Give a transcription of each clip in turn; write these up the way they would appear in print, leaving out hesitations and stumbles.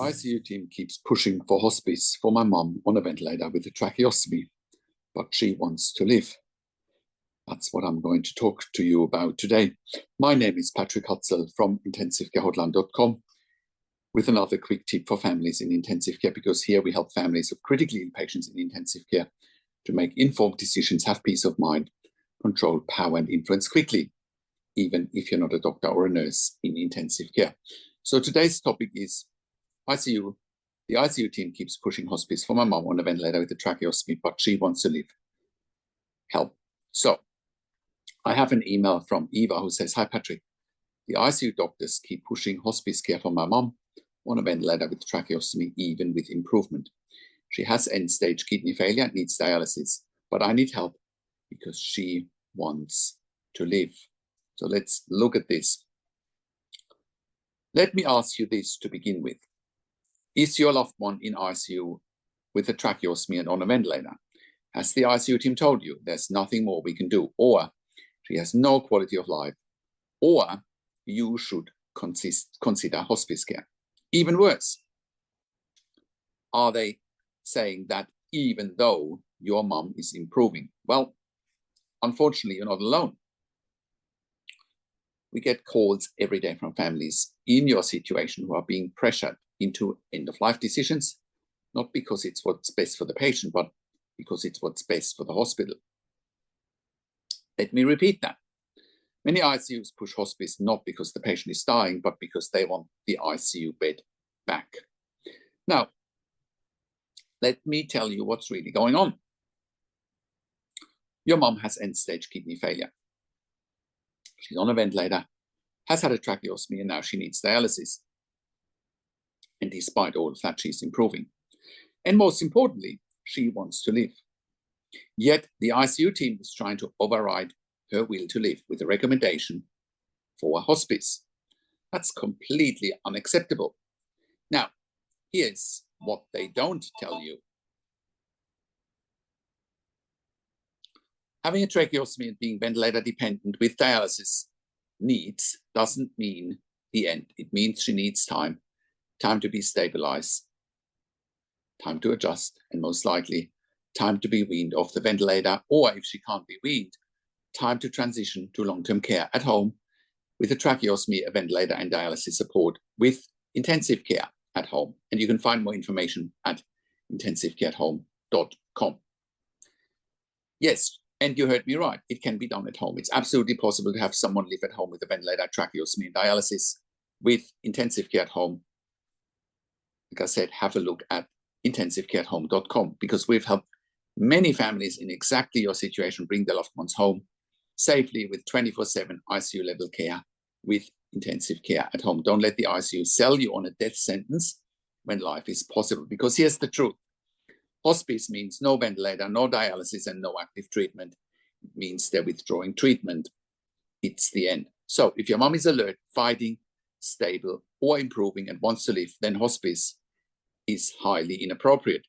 ICU team keeps pushing for hospice for my mum on a ventilator with a tracheostomy, but she wants to live. That's what I'm going to talk to you about today. My name is Patrick Hutzel from intensivecarehotline.com with another quick tip for families in intensive care, because here we help families of critically ill patients in intensive care to make informed decisions, have peace of mind, control power and influence quickly, even if you're not a doctor or a nurse in intensive care. So today's topic is ICU. The ICU team keeps pushing hospice for my mum on a ventilator with a tracheostomy, but she wants to live. Help. So I have an email from Eva who says, "Hi Patrick, the ICU doctors keep pushing hospice care for my mum on a ventilator with tracheostomy, even with improvement. She has end-stage kidney failure and needs dialysis, but I need help because she wants to live." So let's look at this. Let me ask you this to begin with. Is your loved one in ICU with a tracheostomy and on a ventilator? Has the ICU team told you there's nothing more we can do, or she has no quality of life, or you should consider hospice care? Even worse, are they saying that even though your mum is improving? Well, unfortunately, you're not alone. We get calls every day from families in your situation who are being pressured into end-of-life decisions, not because it's what's best for the patient, but because it's what's best for the hospital. Let me repeat that. Many ICUs push hospice not because the patient is dying, but because they want the ICU bed back. Now, let me tell you what's really going on. Your mum has end-stage kidney failure. She's on a ventilator, has had a tracheostomy, and now she needs dialysis. And despite all of that, she's improving. And most importantly, she wants to live. Yet the ICU team is trying to override her will to live with a recommendation for a hospice. That's completely unacceptable. Now, here's what they don't tell you. Having a tracheostomy and being ventilator dependent with dialysis needs doesn't mean the end. It means she needs time to be stabilized, time to adjust, and most likely time to be weaned off the ventilator, or if she can't be weaned, time to transition to long-term care at home with a tracheostomy, a ventilator, and dialysis support with intensive care at home. And you can find more information at intensivecareathome.com. Yes, and you heard me right. It can be done at home. It's absolutely possible to have someone live at home with a ventilator, tracheostomy, and dialysis with intensive care at home. Like I said, have a look at intensivecareathome.com, because we've helped many families in exactly your situation bring their loved ones home safely with 24/7 ICU level care with intensive care at home. Don't let the ICU sell you on a death sentence when life is possible, because here's the truth. Hospice means no ventilator, no dialysis, and no active treatment. It means they're withdrawing treatment. It's the end. So if your mom is alert, fighting, stable, or improving and wants to live, then hospice is highly inappropriate.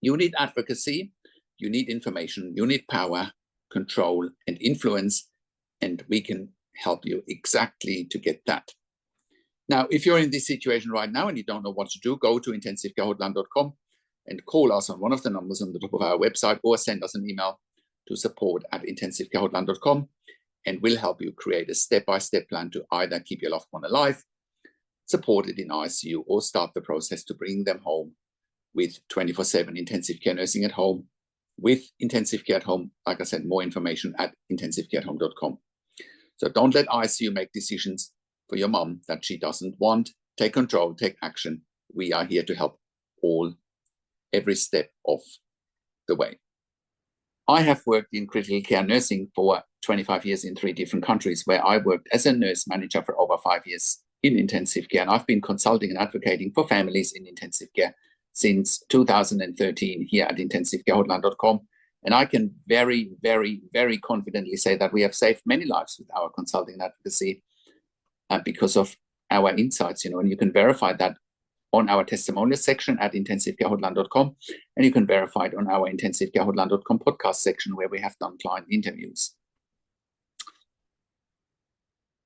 You need advocacy, you need information, you need power, control, and influence, and we can help you exactly to get that. Now, if you're in this situation right now and you don't know what to do, go to intensivecarehotline.com and call us on one of the numbers on the top of our website, or send us an email to support@intensivecarehotline.com, and we'll help you create a step-by-step plan to either keep your loved one alive, supported in ICU, or start the process to bring them home with 24/7 intensive care nursing at home with intensive care at home. Like I said, more information at intensivecareathome.com. So don't let ICU make decisions for your mom that she doesn't want. Take control, take action. We are here to help every step of the way. I have worked in critical care nursing for 25 years in 3 different countries, where I worked as a nurse manager for over 5 years in intensive care. And I've been consulting and advocating for families in intensive care since 2013 here at intensivecarehotline.com. And I can very, very, very confidently say that we have saved many lives with our consulting and advocacy because of our insights, and you can verify that on our testimonial section at intensivecarehotline.com, and you can verify it on our intensivecarehotline.com podcast section, where we have done client interviews.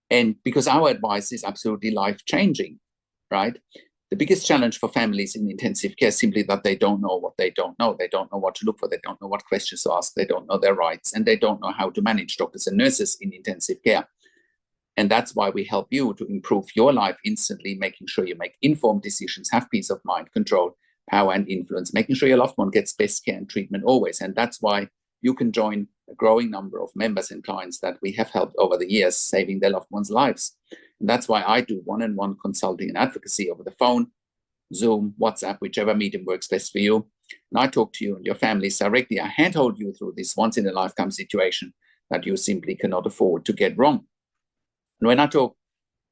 And because our advice is absolutely life-changing, right? The biggest challenge for families in intensive care is simply that they don't know what they don't know. They don't know what to look for. They don't know what questions to ask. They don't know their rights, and they don't know how to manage doctors and nurses in intensive care. And that's why we help you to improve your life instantly, making sure you make informed decisions, have peace of mind, control, power, and influence, making sure your loved one gets best care and treatment always. And that's why you can join a growing number of members and clients that we have helped over the years, saving their loved ones' lives. And that's why I do one-on-one consulting and advocacy over the phone, Zoom, WhatsApp, whichever medium works best for you. And I talk to you and your families directly. I handhold you through this once-in-a-lifetime situation that you simply cannot afford to get wrong. And when I talk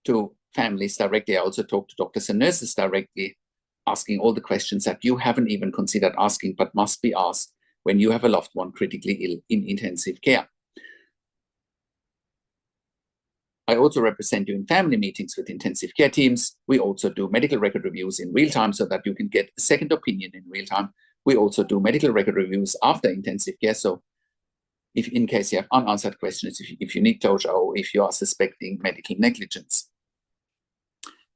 to families directly, I also talk to doctors and nurses directly, asking all the questions that you haven't even considered asking, but must be asked when you have a loved one critically ill in intensive care. I also represent you in family meetings with intensive care teams. We also do medical record reviews in real time so that you can get a second opinion in real time. We also do medical record reviews after intensive care. So if in case you have unanswered questions, if you need closure, or if you are suspecting medical negligence.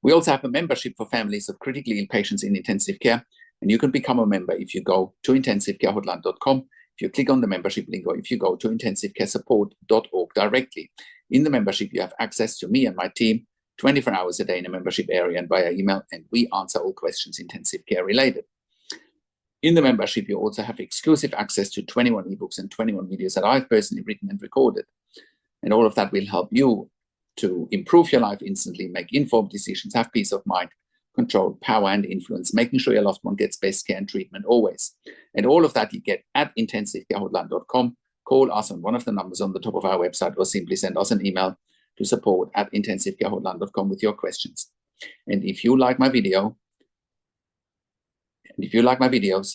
We also have a membership for families of critically ill patients in intensive care, and you can become a member if you go to intensivecarehotline.com, if you click on the membership link, or if you go to intensivecaresupport.org directly. In the membership, you have access to me and my team 24 hours a day in a membership area and via email, and we answer all questions intensive care related. In the membership, you also have exclusive access to 21 ebooks and 21 videos that I've personally written and recorded. And all of that will help you to improve your life instantly, make informed decisions, have peace of mind, control, power, and influence, making sure your loved one gets best care and treatment always. And all of that you get at intensivecarehotline.com. Call us on one of the numbers on the top of our website, or simply send us an email to support@intensivecarehotline.com with your questions. And if you like my videos,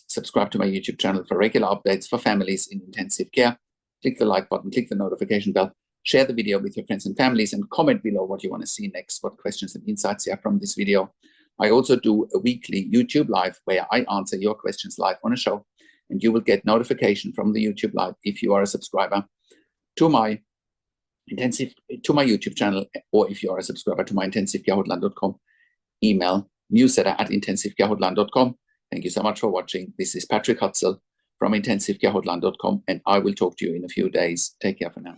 subscribe to my YouTube channel for regular updates for families in intensive care. Click the like button, click the notification bell, share the video with your friends and families, and comment below what you want to see next, what questions and insights you have from this video. I also do a weekly YouTube live where I answer your questions live on a show, and you will get notification from the YouTube live if you are a subscriber to my YouTube channel, or if you are a subscriber to my intensivecarehotline.com email newsletter at intensivecarehotline.com. Thank you so much for watching. This is Patrick Hutzel from intensivecarehotline.com, and I will talk to you in a few days. Take care for now.